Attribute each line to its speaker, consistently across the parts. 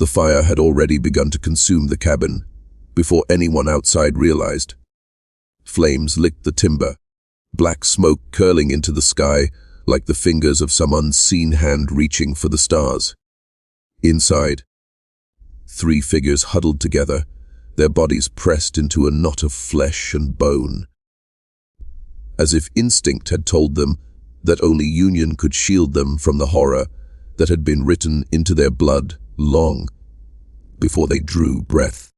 Speaker 1: The fire had already begun to consume the cabin before anyone outside realized. Flames licked the timber, black smoke curling into the sky like the fingers of some unseen hand reaching for the stars. Inside, 3 figures huddled together, their bodies pressed into a knot of flesh and bone. As if instinct had told them that only union could shield them from the horror that had been written into their blood long before they drew breath.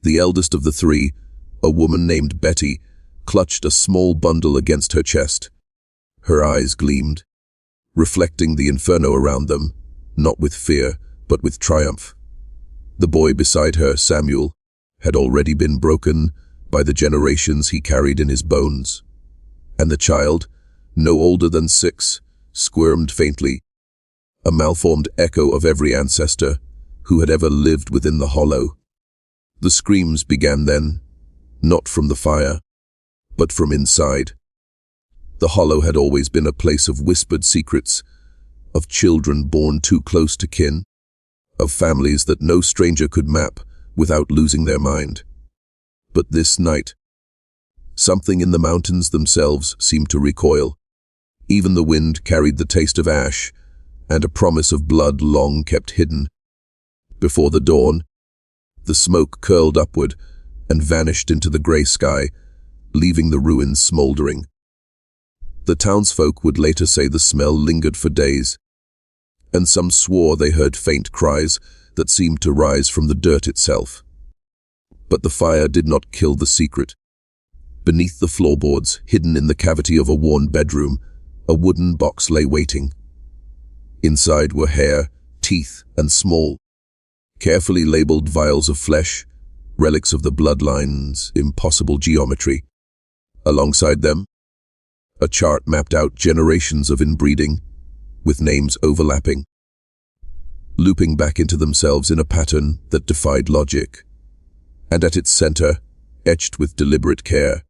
Speaker 1: The eldest of the 3, a woman named Betty, clutched a small bundle against her chest. Her eyes gleamed, reflecting the inferno around them, not with fear, but with triumph. The boy beside her, Samuel, had already been broken by the generations he carried in his bones. And the child, no older than 6, squirmed faintly, a malformed echo of every ancestor who had ever lived within the hollow. The screams began then, not from the fire, but from inside. The hollow had always been a place of whispered secrets, of children born too close to kin, of families that no stranger could map without losing their mind. But this night, something in the mountains themselves seemed to recoil. Even the wind carried the taste of ash and a promise of blood long kept hidden. Before the dawn, the smoke curled upward and vanished into the grey sky, leaving the ruins smouldering. The townsfolk would later say the smell lingered for days, and some swore they heard faint cries that seemed to rise from the dirt itself. But the fire did not kill the secret. Beneath the floorboards, hidden in the cavity of a worn bedroom, a wooden box lay waiting. Inside were hair, teeth, and small, carefully labeled vials of flesh, relics of the bloodline's impossible geometry. Alongside them, a chart mapped out generations of inbreeding, with names overlapping, looping back into themselves in a pattern that defied logic. And at its center, etched with deliberate care,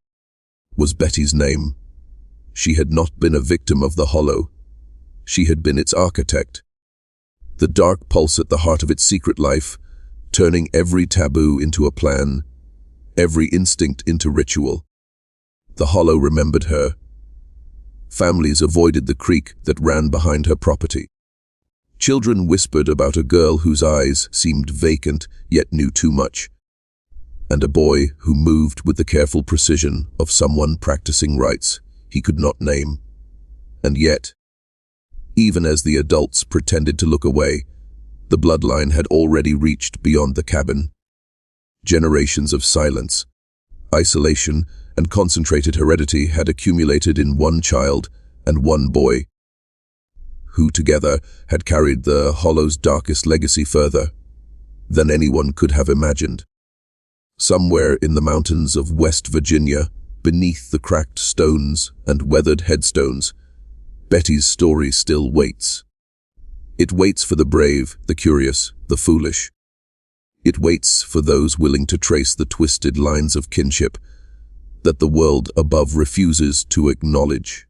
Speaker 1: was Betty's name. She had not been a victim of the hollow. She had been its architect. The dark pulse at the heart of its secret life, turning every taboo into a plan, every instinct into ritual. The hollow remembered her. Families avoided the creek that ran behind her property. Children whispered about a girl whose eyes seemed vacant yet knew too much, and a boy who moved with the careful precision of someone practicing rites he could not name. And yet, even as the adults pretended to look away, the bloodline had already reached beyond the cabin. Generations of silence, isolation, and concentrated heredity had accumulated in one child and one boy, who together had carried the hollow's darkest legacy further than anyone could have imagined. Somewhere in the mountains of West Virginia, beneath the cracked stones and weathered headstones, Betty's story still waits. It waits for the brave, the curious, the foolish. It waits for those willing to trace the twisted lines of kinship that the world above refuses to acknowledge.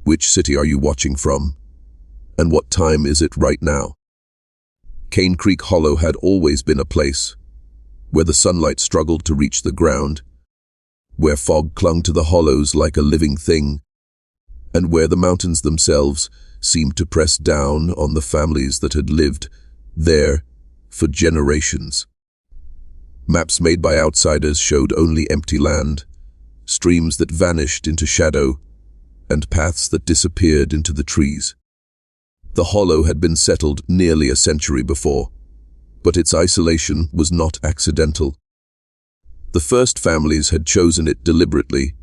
Speaker 1: Which city are you watching from? And what time is it right now? Cane Creek Hollow had always been a place where the sunlight struggled to reach the ground, where fog clung to the hollows like a living thing, and where the mountains themselves seemed to press down on the families that had lived there for generations. Maps made by outsiders showed only empty land, streams that vanished into shadow, and paths that disappeared into the trees. The hollow had been settled nearly a century before, but its isolation was not accidental. The first families had chosen it deliberately,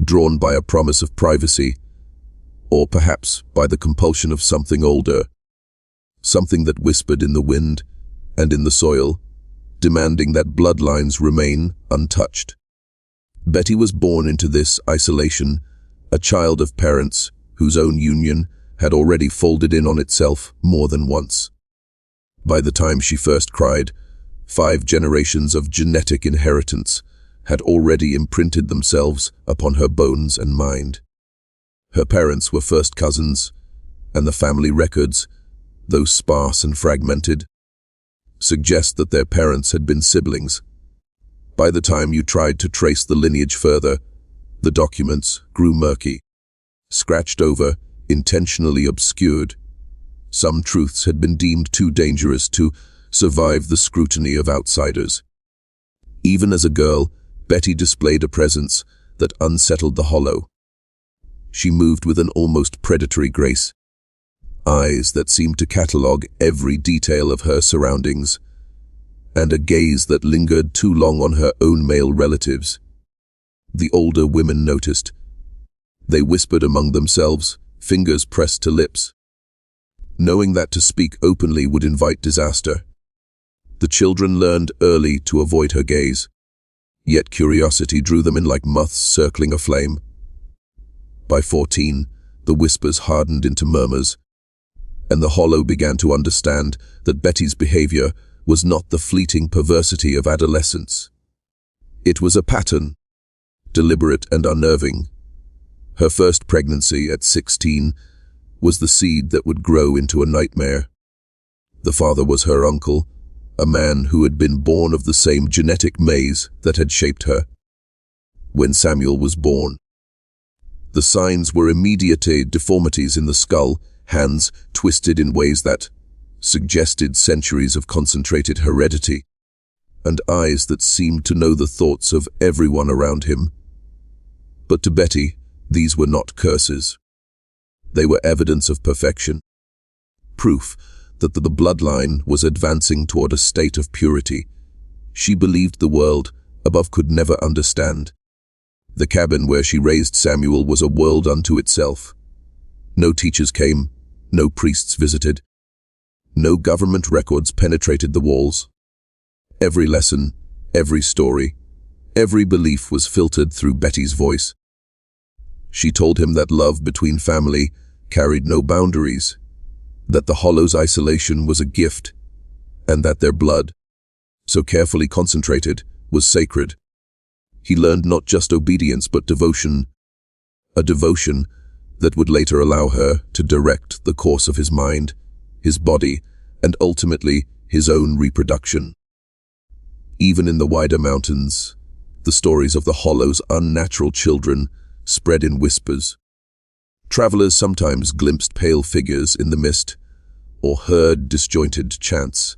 Speaker 1: drawn by a promise of privacy, or perhaps by the compulsion of something older, something that whispered in the wind and in the soil, demanding that bloodlines remain untouched. Betty was born into this isolation, a child of parents whose own union had already folded in on itself more than once. By the time she first cried, 5 generations of genetic inheritance had already imprinted themselves upon her bones and mind. Her parents were first cousins, and the family records, though sparse and fragmented, suggest that their parents had been siblings. By the time you tried to trace the lineage further, the documents grew murky, scratched over, intentionally obscured. Some truths had been deemed too dangerous to survive the scrutiny of outsiders. Even as a girl, Betty displayed a presence that unsettled the Hollow. She moved with an almost predatory grace, eyes that seemed to catalogue every detail of her surroundings, and a gaze that lingered too long on her own male relatives. The older women noticed. They whispered among themselves, fingers pressed to lips, knowing that to speak openly would invite disaster. The children learned early to avoid her gaze, yet curiosity drew them in like moths circling a flame. By 14, the whispers hardened into murmurs, and the Hollow began to understand that Betty's behavior was not the fleeting perversity of adolescence. It was a pattern, deliberate and unnerving. Her first pregnancy at 16 was the seed that would grow into a nightmare. The father was her uncle, a man who had been born of the same genetic maze that had shaped her. When Samuel was born, the signs were immediate deformities in the skull, hands twisted in ways that suggested centuries of concentrated heredity, and eyes that seemed to know the thoughts of everyone around him. But to Betty, these were not curses. They were evidence of perfection, proof that the bloodline was advancing toward a state of purity she believed the world above could never understand. The cabin where she raised Samuel was a world unto itself. No teachers came, no priests visited, no government records penetrated the walls. Every lesson, every story, every belief was filtered through Betty's voice. She told him that love between family carried no boundaries, that the Hollow's isolation was a gift, and that their blood, so carefully concentrated, was sacred. He learned not just obedience but devotion, a devotion that would later allow her to direct the course of his mind, his body, and ultimately his own reproduction. Even in the wider mountains, the stories of the Hollow's unnatural children spread in whispers. Travelers sometimes glimpsed pale figures in the mist, or heard disjointed chants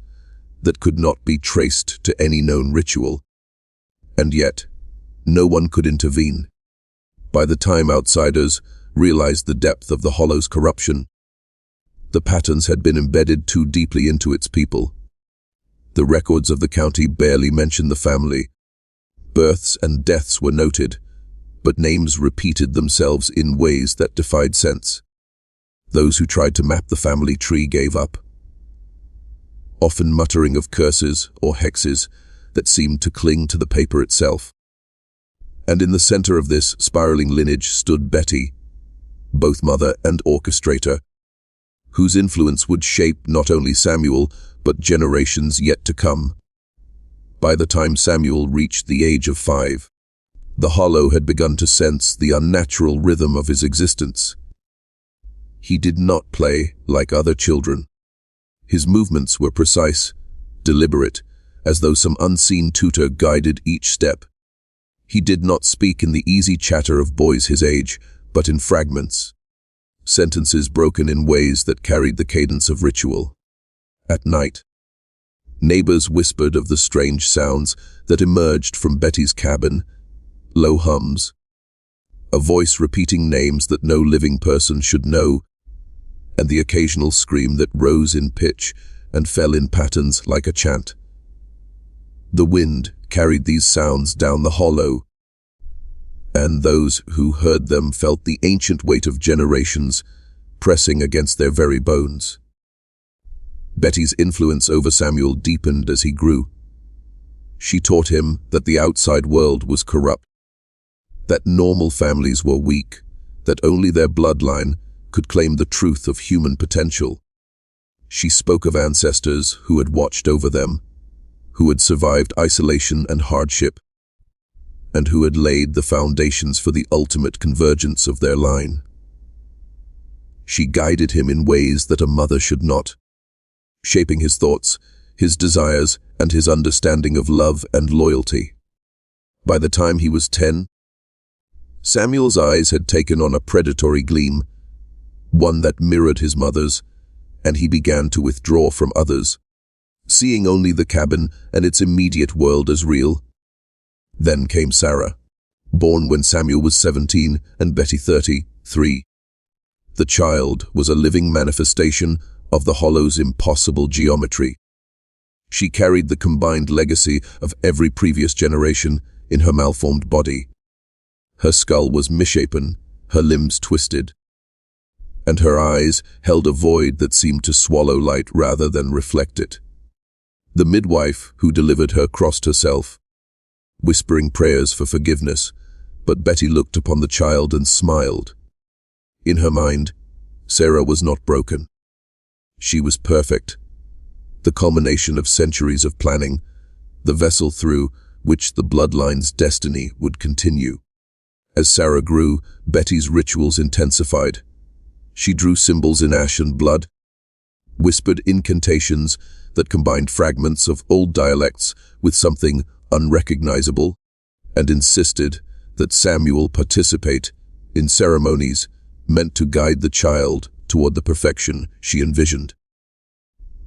Speaker 1: that could not be traced to any known ritual. And yet, no one could intervene. By the time outsiders realized the depth of the Hollow's corruption, the patterns had been embedded too deeply into its people. The records of the county barely mentioned the family. Births and deaths were noted, but names repeated themselves in ways that defied sense. Those who tried to map the family tree gave up, often muttering of curses or hexes that seemed to cling to the paper itself. And in the center of this spiraling lineage stood Betty, both mother and orchestrator, whose influence would shape not only Samuel, but generations yet to come. By the time Samuel reached the age of 5, the Hollow had begun to sense the unnatural rhythm of his existence. He did not play like other children. His movements were precise, deliberate, as though some unseen tutor guided each step. He did not speak in the easy chatter of boys his age, but in fragments, sentences broken in ways that carried the cadence of ritual. At night, neighbors whispered of the strange sounds that emerged from Betty's cabin, low hums, a voice repeating names that no living person should know, and the occasional scream that rose in pitch and fell in patterns like a chant. The wind carried these sounds down the Hollow, and those who heard them felt the ancient weight of generations pressing against their very bones. Betty's influence over Samuel deepened as he grew. She taught him that the outside world was corrupt, that normal families were weak, that only their bloodline could claim the truth of human potential. She spoke of ancestors who had watched over them, who had survived isolation and hardship, and who had laid the foundations for the ultimate convergence of their line. She guided him in ways that a mother should not, shaping his thoughts, his desires, and his understanding of love and loyalty. By the time he was 10, Samuel's eyes had taken on a predatory gleam, one that mirrored his mother's, and he began to withdraw from others, seeing only the cabin and its immediate world as real. Then came Sarah, born when Samuel was 17 and Betty 33. The child was a living manifestation of the Hollow's impossible geometry. She carried the combined legacy of every previous generation in her malformed body. Her skull was misshapen, her limbs twisted, and her eyes held a void that seemed to swallow light rather than reflect it. The midwife who delivered her crossed herself, whispering prayers for forgiveness, but Betty looked upon the child and smiled. In her mind, Sarah was not broken. She was perfect, the culmination of centuries of planning, the vessel through which the bloodline's destiny would continue. As Sarah grew, Betty's rituals intensified. She drew symbols in ash and blood, whispered incantations that combined fragments of old dialects with something unrecognizable, and insisted that Samuel participate in ceremonies meant to guide the child toward the perfection she envisioned.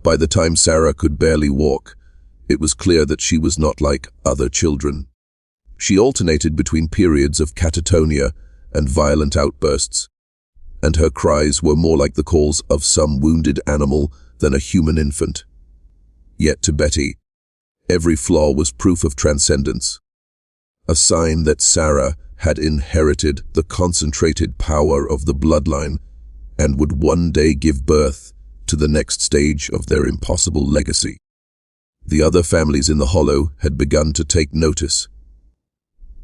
Speaker 1: By the time Sarah could barely walk, it was clear that she was not like other children. She alternated between periods of catatonia and violent outbursts, and her cries were more like the calls of some wounded animal than a human infant. Yet to Betty, every flaw was proof of transcendence, a sign that Sarah had inherited the concentrated power of the bloodline and would one day give birth to the next stage of their impossible legacy. The other families in the Hollow had begun to take notice.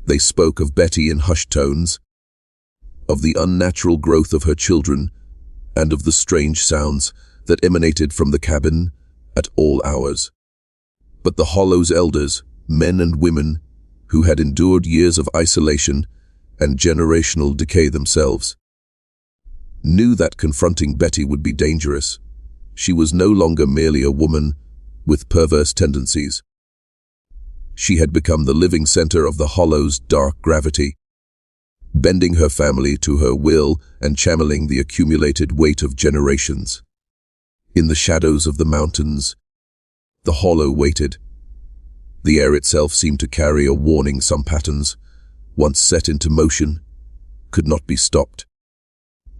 Speaker 1: They spoke of Betty in hushed tones, of the unnatural growth of her children, and of the strange sounds that emanated from the cabin at all hours. But the Hollow's elders, men and women, who had endured years of isolation and generational decay themselves, knew that confronting Betty would be dangerous. She was no longer merely a woman with perverse tendencies. She had become the living center of the Hollow's dark gravity, bending her family to her will and channeling the accumulated weight of generations. In the shadows of the mountains, the Hollow waited. The air itself seemed to carry a warning. Some patterns, once set into motion, could not be stopped.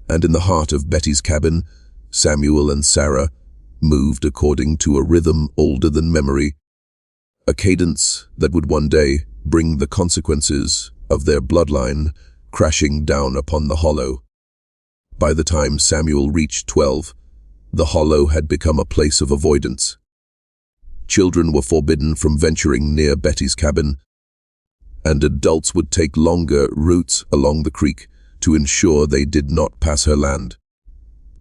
Speaker 1: And in the heart of Betty's cabin, Samuel and Sarah moved according to a rhythm older than memory, a cadence that would one day bring the consequences of their bloodline crashing down upon the Hollow. By the time Samuel reached 12, the Hollow had become a place of avoidance. Children were forbidden from venturing near Betty's cabin, and adults would take longer routes along the creek to ensure they did not pass her land.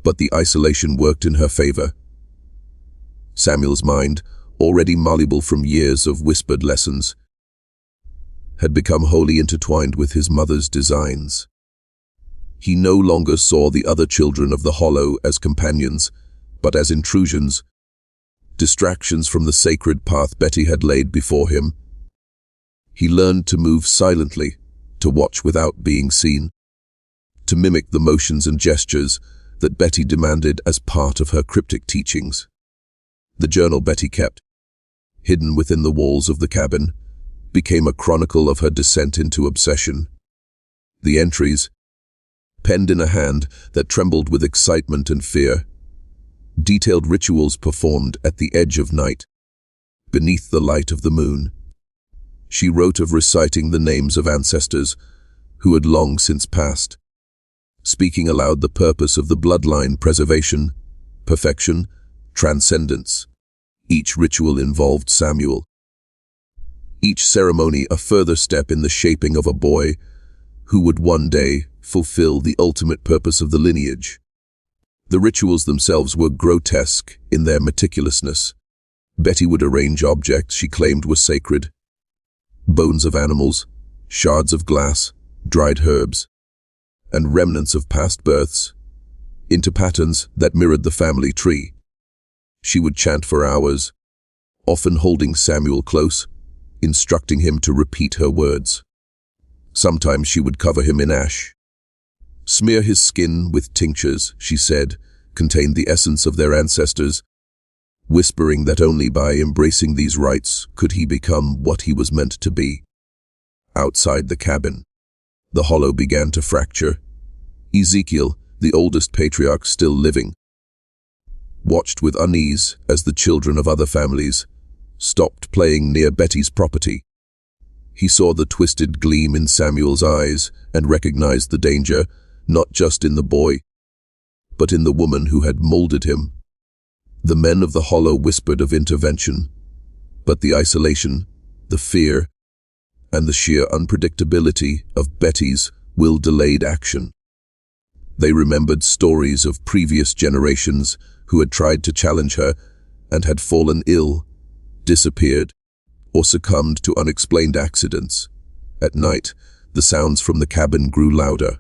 Speaker 1: But the isolation worked in her favor. Samuel's mind, already malleable from years of whispered lessons, had become wholly intertwined with his mother's designs. He no longer saw the other children of the Hollow as companions, but as intrusions, distractions from the sacred path Betty had laid before him. He learned to move silently, to watch without being seen, to mimic the motions and gestures that Betty demanded as part of her cryptic teachings. The journal Betty kept, hidden within the walls of the cabin, became a chronicle of her descent into obsession. The entries, penned in a hand that trembled with excitement and fear, detailed rituals performed at the edge of night, beneath the light of the moon. She wrote of reciting the names of ancestors who had long since passed, speaking aloud the purpose of the bloodline: preservation, perfection, transcendence. Each ritual involved Samuel, each ceremony a further step in the shaping of a boy who would one day fulfill the ultimate purpose of the lineage. The rituals themselves were grotesque in their meticulousness. Betty would arrange objects she claimed were sacred: bones of animals, shards of glass, dried herbs, and remnants of past births, into patterns that mirrored the family tree. She would chant for hours, often holding Samuel close, instructing him to repeat her words. Sometimes she would cover him in ash. Smear his skin with tinctures, she said, contained the essence of their ancestors, whispering that only by embracing these rites could he become what he was meant to be. Outside the cabin, the hollow began to fracture. Ezekiel, the oldest patriarch still living, watched with unease as the children of other families stopped playing near Betty's property. He saw the twisted gleam in Samuel's eyes and recognized the danger, not just in the boy, but in the woman who had molded him. The men of the hollow whispered of intervention, but the isolation, the fear, and the sheer unpredictability of Betty's will-delayed action. They remembered stories of previous generations who had tried to challenge her and had fallen ill, disappeared, or succumbed to unexplained accidents. At night, the sounds from the cabin grew louder,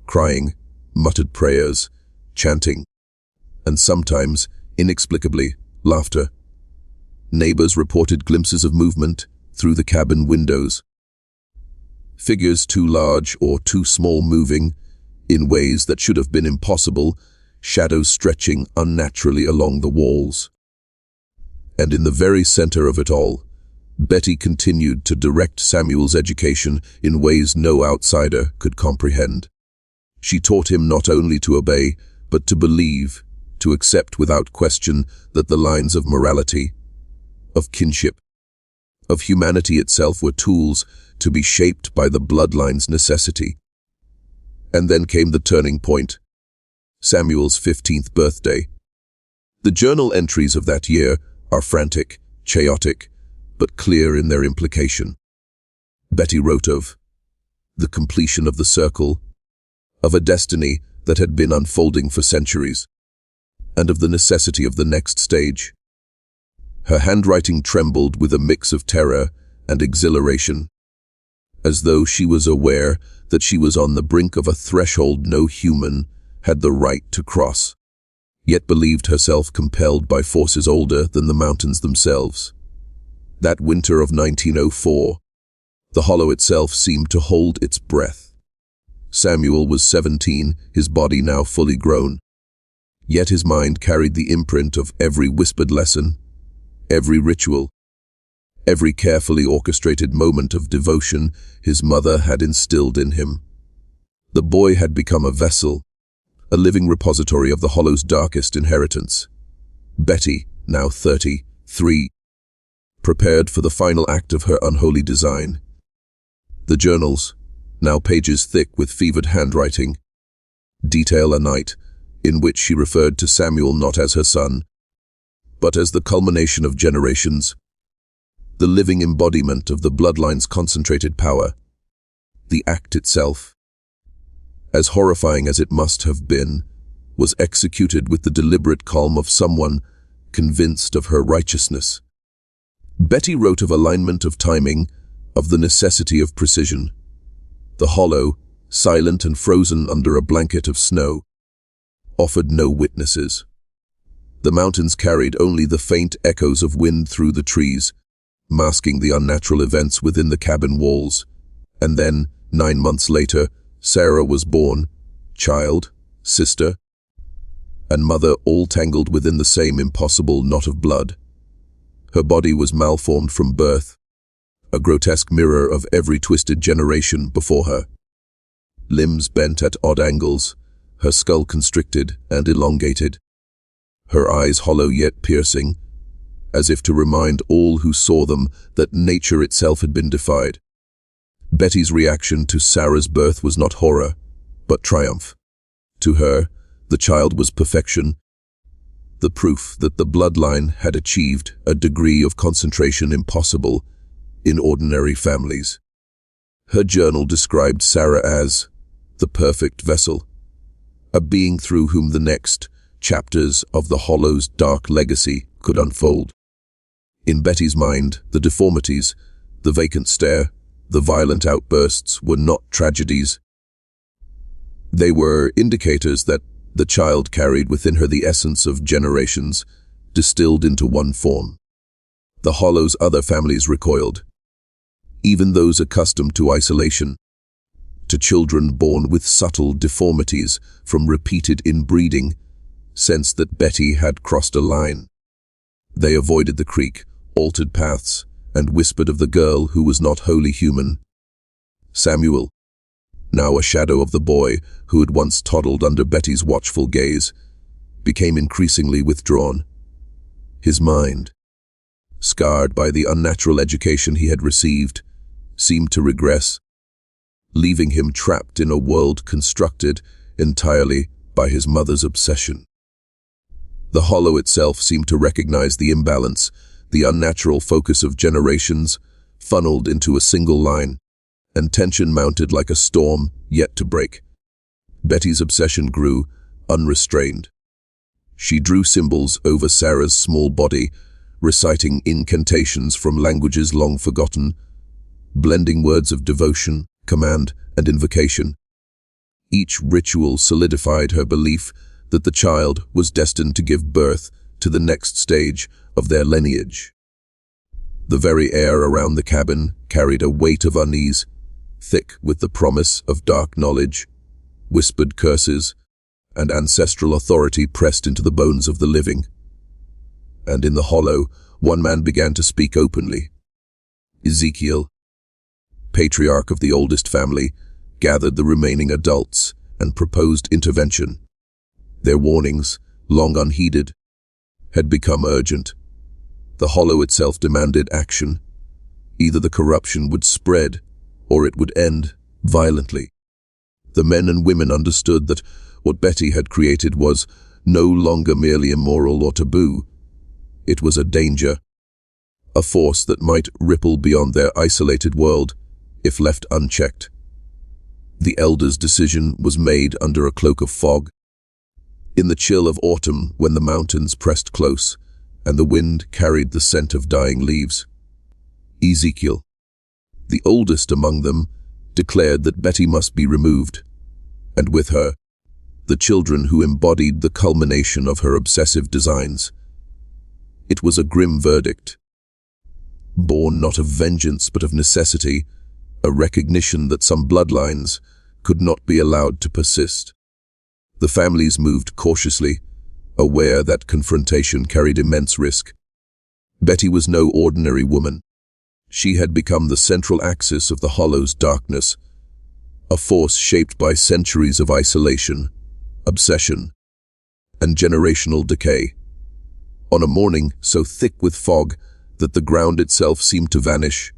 Speaker 1: crying, muttered prayers, chanting, and sometimes, inexplicably, laughter. Neighbors reported glimpses of movement through the cabin windows. Figures too large or too small moving, in ways that should have been impossible, shadows stretching unnaturally along the walls. And in the very center of it all, Betty continued to direct Samuel's education in ways no outsider could comprehend. She taught him not only to obey, but to believe, to accept without question that the lines of morality, of kinship, of humanity itself were tools to be shaped by the bloodline's necessity. And then came the turning point, Samuel's 15th birthday. The journal entries of that year are frantic, chaotic, but clear in their implication. Betty wrote of the completion of the circle, of a destiny that had been unfolding for centuries, and of the necessity of the next stage. Her handwriting trembled with a mix of terror and exhilaration, as though she was aware that she was on the brink of a threshold no human had the right to cross, yet believed herself compelled by forces older than the mountains themselves. That winter of 1904, the hollow itself seemed to hold its breath. Samuel was 17, his body now fully grown. Yet his mind carried the imprint of every whispered lesson, every ritual, every carefully orchestrated moment of devotion his mother had instilled in him. The boy had become a vessel, a living repository of the hollow's darkest inheritance. Betty, now 33, prepared for the final act of her unholy design. The journals, now pages thick with fevered handwriting, detail a night in which she referred to Samuel not as her son, but as the culmination of generations, the living embodiment of the bloodline's concentrated power. The act itself, as horrifying as it must have been, was executed with the deliberate calm of someone convinced of her righteousness. Betty wrote of alignment of timing, of the necessity of precision. The hollow, silent and frozen under a blanket of snow, offered no witnesses. The mountains carried only the faint echoes of wind through the trees, masking the unnatural events within the cabin walls. And then, 9 months later, Sarah was born, child, sister, and mother, all tangled within the same impossible knot of blood. Her body was malformed from birth, a grotesque mirror of every twisted generation before her. Limbs bent at odd angles, her skull constricted and elongated, her eyes hollow yet piercing, as if to remind all who saw them that nature itself had been defied. Betty's reaction to Sarah's birth was not horror, but triumph. To her, the child was perfection, the proof that the bloodline had achieved a degree of concentration impossible in ordinary families. Her journal described Sarah as the perfect vessel, a being through whom the next chapters of the hollow's dark legacy could unfold. In Betty's mind, the deformities, the vacant stare, the violent outbursts were not tragedies. They were indicators that the child carried within her the essence of generations, distilled into one form. The Hollow's other families recoiled. Even those accustomed to isolation, to children born with subtle deformities from repeated inbreeding, sensed that Betty had crossed a line. They avoided the creek, altered paths, and whispered of the girl who was not wholly human. Samuel, now a shadow of the boy who had once toddled under Betty's watchful gaze, became increasingly withdrawn. His mind, scarred by the unnatural education he had received, seemed to regress, leaving him trapped in a world constructed entirely by his mother's obsession. The Hollow itself seemed to recognize the imbalance, the unnatural focus of generations funneled into a single line, and tension mounted like a storm yet to break. Betty's obsession grew, unrestrained. She drew symbols over Sarah's small body, reciting incantations from languages long forgotten, blending words of devotion, command, and invocation. Each ritual solidified her belief that the child was destined to give birth to the next stage of their lineage. The very air around the cabin carried a weight of unease, thick with the promise of dark knowledge, whispered curses, and ancestral authority pressed into the bones of the living. And in the Hollow, one man began to speak openly. Ezekiel, patriarch of the oldest family, gathered the remaining adults and proposed intervention. Their warnings, long unheeded, had become urgent. The Hollow itself demanded action. Either the corruption would spread, or it would end violently. The men and women understood that what Betty had created was no longer merely immoral or taboo. It was a danger, a force that might ripple beyond their isolated world if left unchecked. The elders' decision was made under a cloak of fog. In the chill of autumn, when the mountains pressed close and the wind carried the scent of dying leaves, Ezekiel, the oldest among them, declared that Betty must be removed, and with her, the children who embodied the culmination of her obsessive designs. It was a grim verdict, born not of vengeance but of necessity, a recognition that some bloodlines could not be allowed to persist. The families moved cautiously, aware that confrontation carried immense risk. Betty was no ordinary woman. She had become the central axis of the Hollow's darkness, a force shaped by centuries of isolation, obsession, and generational decay. On a morning so thick with fog that the ground itself seemed to vanish,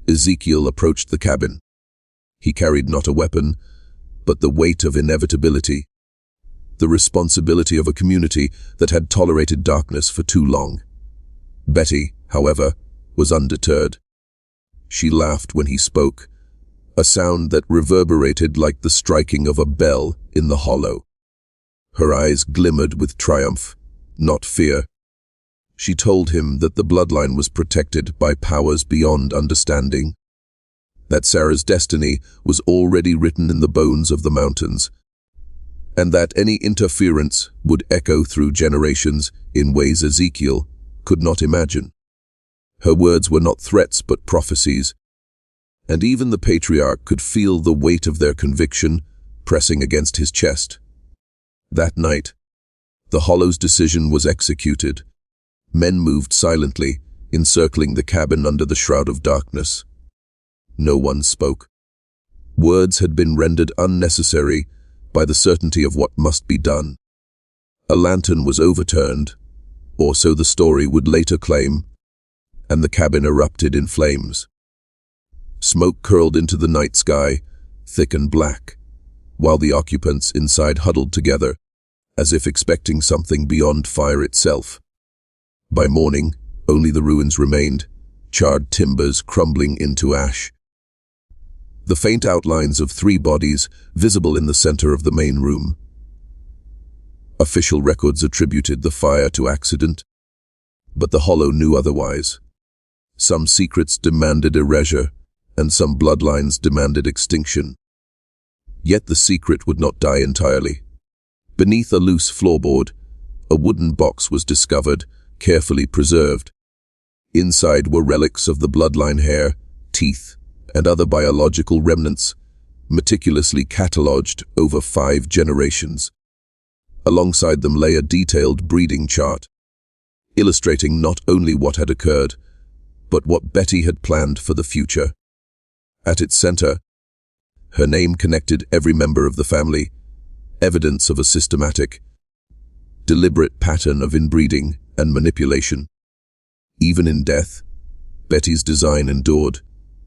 Speaker 1: Ezekiel approached the cabin. He carried not a weapon, but the weight of inevitability, the responsibility of a community that had tolerated darkness for too long. Betty, however, was undeterred. She laughed when he spoke, a sound that reverberated like the striking of a bell in the Hollow. Her eyes glimmered with triumph, not fear. She told him that the bloodline was protected by powers beyond understanding, that Sarah's destiny was already written in the bones of the mountains, and that any interference would echo through generations in ways Ezekiel could not imagine. Her words were not threats but prophecies, and even the patriarch could feel the weight of their conviction pressing against his chest. That night, the Hollow's decision was executed. Men moved silently, encircling the cabin under the shroud of darkness. No one spoke. Words had been rendered unnecessary by the certainty of what must be done. A lantern was overturned, or so the story would later claim, and the cabin erupted in flames. Smoke curled into the night sky, thick and black, while the occupants inside huddled together, as if expecting something beyond fire itself. By morning, only the ruins remained, charred timbers crumbling into ash. The faint outlines of 3 bodies visible in the center of the main room. Official records attributed the fire to accident, but the Hollow knew otherwise. Some secrets demanded erasure, and some bloodlines demanded extinction. Yet the secret would not die entirely. Beneath a loose floorboard, a wooden box was discovered, carefully preserved. Inside were relics of the bloodline hair, teeth, and other biological remnants, meticulously catalogued over 5 generations. Alongside them lay a detailed breeding chart, illustrating not only what had occurred, but what Betty had planned for the future. At its center, her name connected every member of the family, evidence of a systematic, deliberate pattern of inbreeding and manipulation. Even in death, Betty's design endured,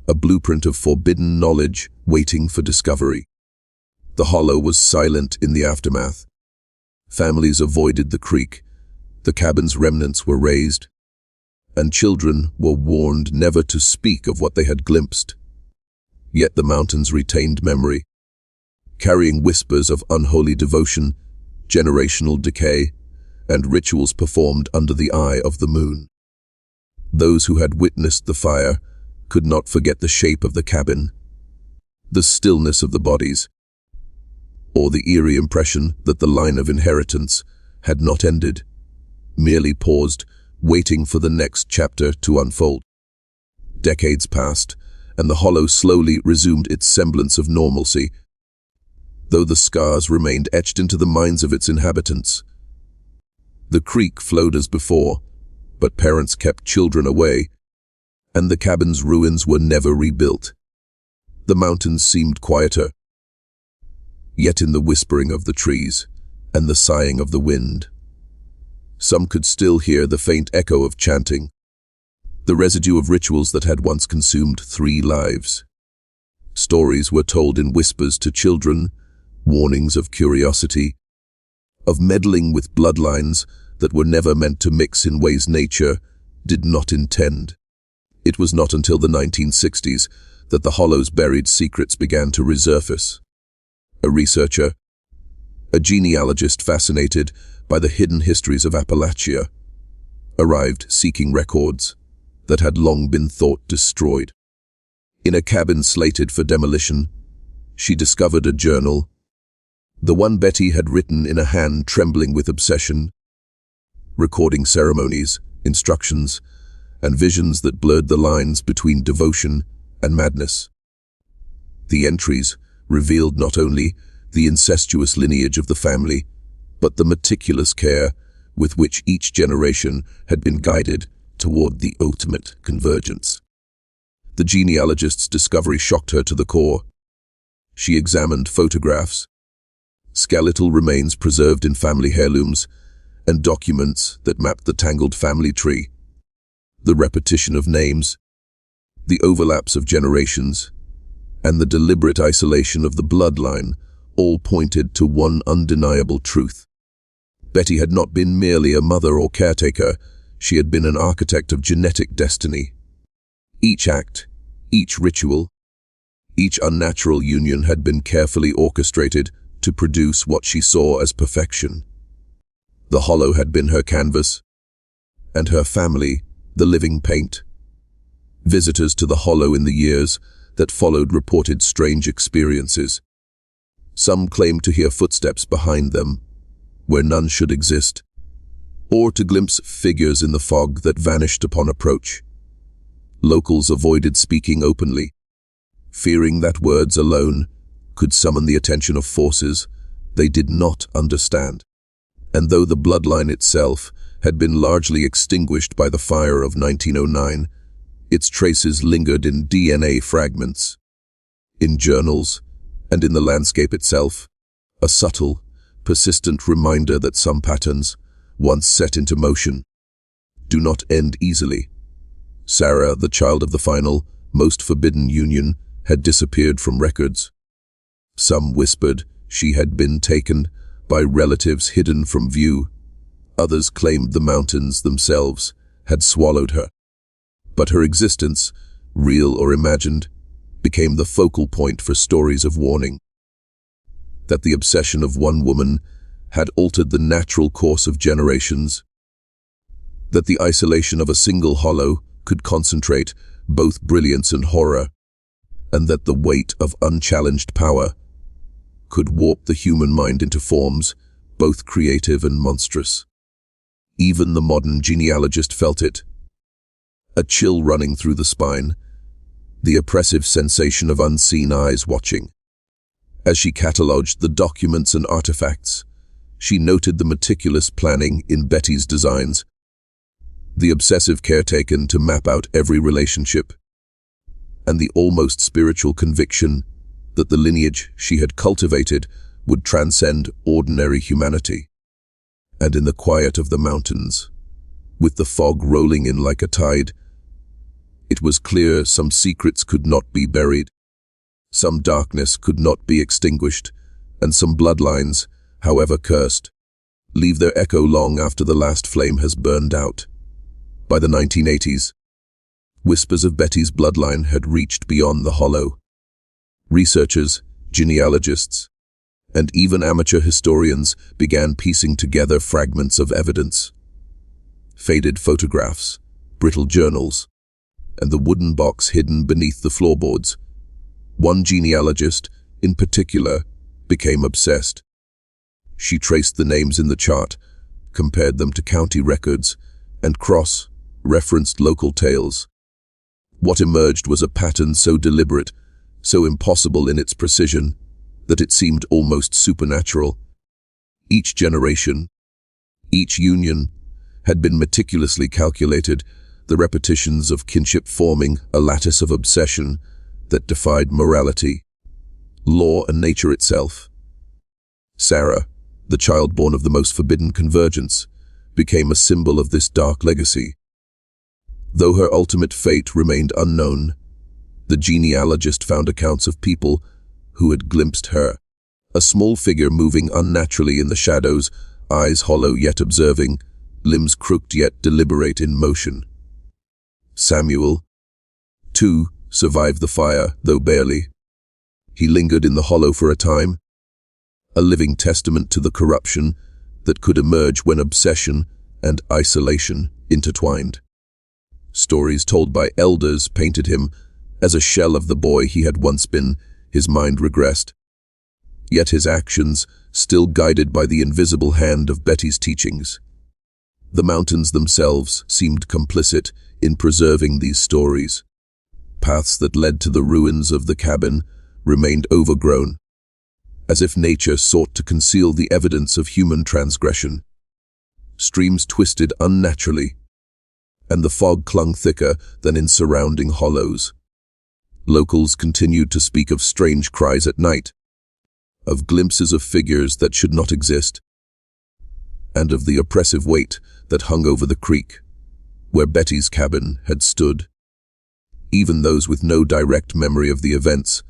Speaker 1: a blueprint of forbidden knowledge waiting for discovery. The hollow was silent in the aftermath. Families avoided the creek, the cabin's remnants were raised, and children were warned never to speak of what they had glimpsed. Yet the mountains retained memory, carrying whispers of unholy devotion, generational decay, and rituals performed under the eye of the moon. Those who had witnessed the fire could not forget the shape of the cabin, the stillness of the bodies, or the eerie impression that the line of inheritance had not ended, merely paused, waiting for the next chapter to unfold. Decades passed, and the hollow slowly resumed its semblance of normalcy, though the scars remained etched into the minds of its inhabitants. The creek flowed as before, but parents kept children away, and the cabin's ruins were never rebuilt. The mountains seemed quieter, yet in the whispering of the trees and the sighing of the wind, some could still hear the faint echo of chanting, the residue of rituals that had once consumed 3 lives. Stories were told in whispers to children, warnings of curiosity, of meddling with bloodlines that were never meant to mix in ways nature did not intend. It was not until the 1960s that the hollow's buried secrets began to resurface. A researcher, a genealogist fascinated by the hidden histories of Appalachia, arrived seeking records that had long been thought destroyed. In a cabin slated for demolition, she discovered a journal, the one Betty had written in a hand trembling with obsession, recording ceremonies, instructions, and visions that blurred the lines between devotion and madness. The entries revealed not only the incestuous lineage of the family, but the meticulous care with which each generation had been guided toward the ultimate convergence. The genealogist's discovery shocked her to the core. She examined photographs, skeletal remains preserved in family heirlooms, and documents that mapped the tangled family tree. The repetition of names, the overlaps of generations, and the deliberate isolation of the bloodline all pointed to one undeniable truth. Betty had not been merely a mother or caretaker, she had been an architect of genetic destiny. Each act, each ritual, each unnatural union had been carefully orchestrated to produce what she saw as perfection. The hollow had been her canvas, and her family the living paint. Visitors to the hollow in the years that followed reported strange experiences. Some claimed to hear footsteps behind them, where none should exist, or to glimpse figures in the fog that vanished upon approach. Locals avoided speaking openly, fearing that words alone could summon the attention of forces they did not understand. And though the bloodline itself had been largely extinguished by the fire of 1909, its traces lingered in DNA fragments, in journals, and in the landscape itself, a subtle, persistent reminder that some patterns, once set into motion, do not end easily. Sarah, the child of the final, most forbidden union, had disappeared from records. Some whispered she had been taken by relatives hidden from view. Others claimed the mountains themselves had swallowed her. But her existence, real or imagined, became the focal point for stories of warning. That the obsession of one woman had altered the natural course of generations. That the isolation of a single hollow could concentrate both brilliance and horror. And that the weight of unchallenged power could warp the human mind into forms both creative and monstrous. Even the modern genealogist felt it. a chill running through the spine, the oppressive sensation of unseen eyes watching. As she catalogued the documents and artifacts, she noted the meticulous planning in Betty's designs, the obsessive care taken to map out every relationship, and the almost spiritual conviction that the lineage she had cultivated would transcend ordinary humanity. And in the quiet of the mountains, with the fog rolling in like a tide, it was clear some secrets could not be buried, some darkness could not be extinguished, and some bloodlines, however cursed, leave their echo long after the last flame has burned out. By the 1980s, whispers of Betty's bloodline had reached beyond the hollow. Researchers, genealogists, and even amateur historians began piecing together fragments of evidence. Faded photographs, brittle journals, and the wooden box hidden beneath the floorboards. One genealogist, in particular, became obsessed. She traced the names in the chart, compared them to county records, and cross-referenced local tales. What emerged was a pattern so deliberate, so impossible in its precision, that it seemed almost supernatural. Each generation, each union, had been meticulously calculated, the repetitions of kinship forming a lattice of obsession that defied morality, law, and nature itself. Sarah, the child born of the most forbidden convergence, became a symbol of this dark legacy. Though her ultimate fate remained unknown, the genealogist found accounts of people who had glimpsed her, a small figure moving unnaturally in the shadows, eyes hollow yet observing, limbs crooked yet deliberate in motion. Samuel, too, survived the fire, though barely. He lingered in the hollow for a time, a living testament to the corruption that could emerge when obsession and isolation intertwined. Stories told by elders painted him as a shell of the boy he had once been. His mind regressed, yet his actions still guided by the invisible hand of Betty's teachings. The mountains themselves seemed complicit in preserving these stories. Paths that led to the ruins of the cabin remained overgrown, as if nature sought to conceal the evidence of human transgression. Streams twisted unnaturally, and the fog clung thicker than in surrounding hollows. Locals continued to speak of strange cries at night, of glimpses of figures that should not exist, and of the oppressive weight that hung over the creek, where Betty's cabin had stood. Even those with no direct memory of the events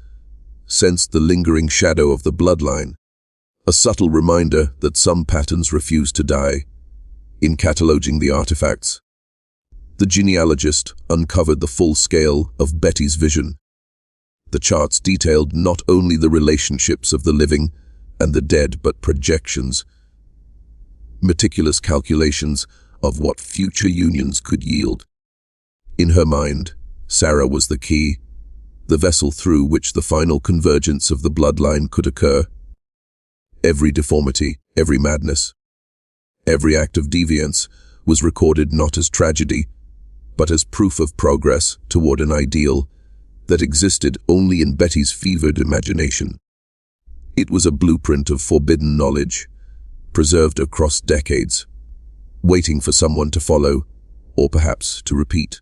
Speaker 1: sensed the lingering shadow of the bloodline, a subtle reminder that some patterns refuse to die. In cataloging the artifacts, the genealogist uncovered the full scale of Betty's vision. The charts detailed not only the relationships of the living and the dead, but projections, meticulous calculations of what future unions could yield. In her mind, Sarah was the key, the vessel through which the final convergence of the bloodline could occur. Every deformity, every madness, every act of deviance was recorded not as tragedy, but as proof of progress toward an ideal that existed only in Betty's fevered imagination. It was a blueprint of forbidden knowledge, preserved across decades, waiting for someone to follow, or perhaps to repeat.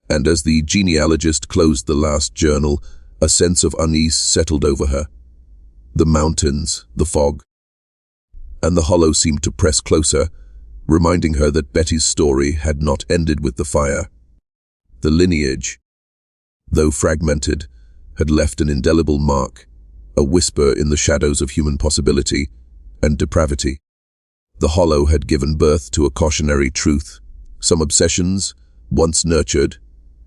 Speaker 1: And as the genealogist closed the last journal, a sense of unease settled over her. The mountains, the fog, and the hollow seemed to press closer, reminding her that Betty's story had not ended with the fire. The lineage, though fragmented, had left an indelible mark, a whisper in the shadows of human possibility and depravity. The hollow had given birth to a cautionary truth. Some obsessions, once nurtured,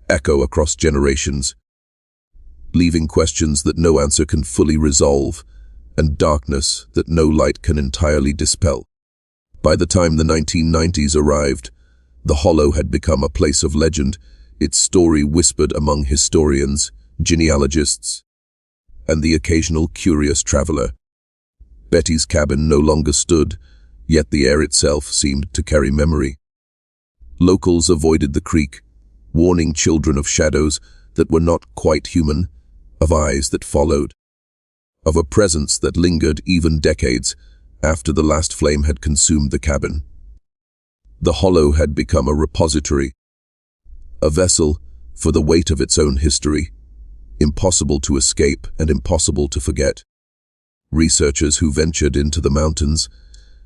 Speaker 1: echo across generations, leaving questions that no answer can fully resolve, and darkness that no light can entirely dispel. By the time the 1990s arrived, the hollow had become a place of legend, its story whispered among historians, genealogists, and the occasional curious traveler. Betty's cabin no longer stood, yet the air itself seemed to carry memory. Locals avoided the creek, warning children of shadows that were not quite human, of eyes that followed, of a presence that lingered even decades after the last flame had consumed the cabin. The hollow had become a repository, a vessel for the weight of its own history, impossible to escape and impossible to forget. Researchers who ventured into the mountains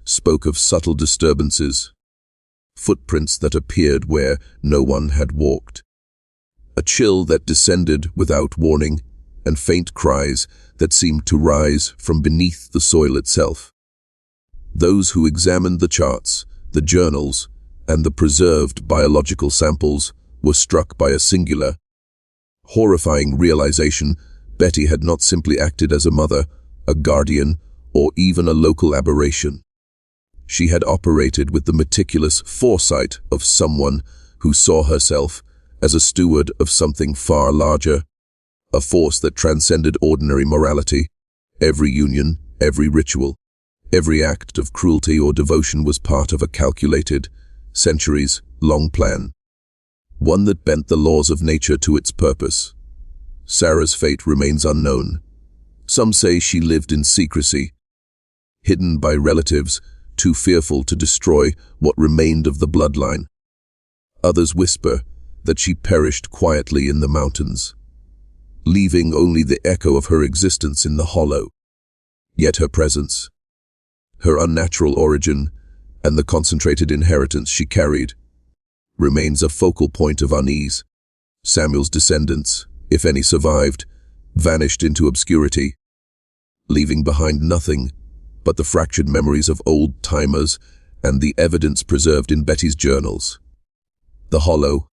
Speaker 1: spoke of subtle disturbances, footprints that appeared where no one had walked, a chill that descended without warning, and faint cries that seemed to rise from beneath the soil itself. Those who examined the charts, the journals, and the preserved biological samples were struck by a singular, horrifying realization. Betty had not simply acted as a mother, a guardian, or even a local aberration. She had operated with the meticulous foresight of someone who saw herself as a steward of something far larger, a force that transcended ordinary morality. Every union, every ritual, every act of cruelty or devotion was part of a calculated, centuries-long plan, one that bent the laws of nature to its purpose. Sarah's fate remains unknown. Some say she lived in secrecy, hidden by relatives too fearful to destroy what remained of the bloodline. Others whisper that she perished quietly in the mountains, leaving only the echo of her existence in the hollow. Yet her presence, her unnatural origin, and the concentrated inheritance she carried, remains a focal point of unease. Samuel's descendants, if any survived, vanished into obscurity, leaving behind nothing but the fractured memories of old-timers and the evidence preserved in Betty's journals. The hollow,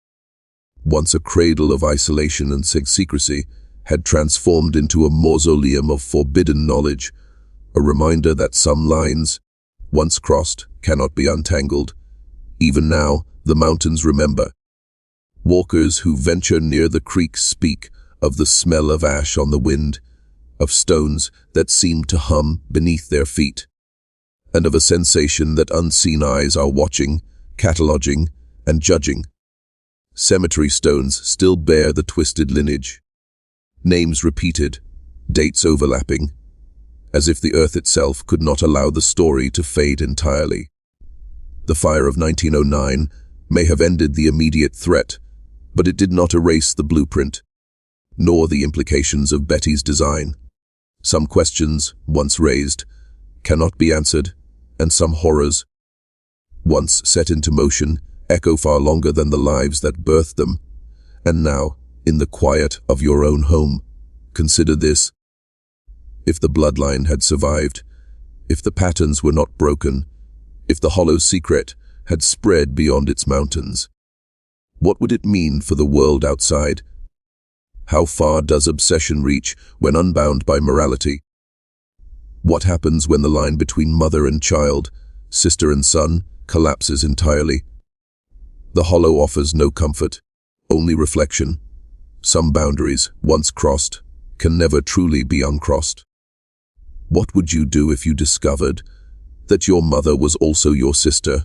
Speaker 1: once a cradle of isolation and secrecy, had transformed into a mausoleum of forbidden knowledge, a reminder that some lines, once crossed, cannot be untangled. Even now, the mountains remember. Walkers who venture near the creek speak of the smell of ash on the wind, of stones that seem to hum beneath their feet, and of a sensation that unseen eyes are watching, cataloging, and judging. Cemetery stones still bear the twisted lineage, names repeated, dates overlapping, as if the earth itself could not allow the story to fade entirely. The fire of 1909 may have ended the immediate threat, but it did not erase the blueprint, nor the implications of Betty's design. Some questions, once raised, cannot be answered, and some horrors, once set into motion, echo far longer than the lives that birthed them. And now, in the quiet of your own home, consider this. If the bloodline had survived, if the patterns were not broken, if the hollow secret had spread beyond its mountains, what would it mean for the world outside? How far does obsession reach when unbound by morality? What happens when the line between mother and child, sister and son, collapses entirely? The hollow offers no comfort, only reflection. Some boundaries, once crossed, can never truly be uncrossed. What would you do if you discovered that your mother was also your sister?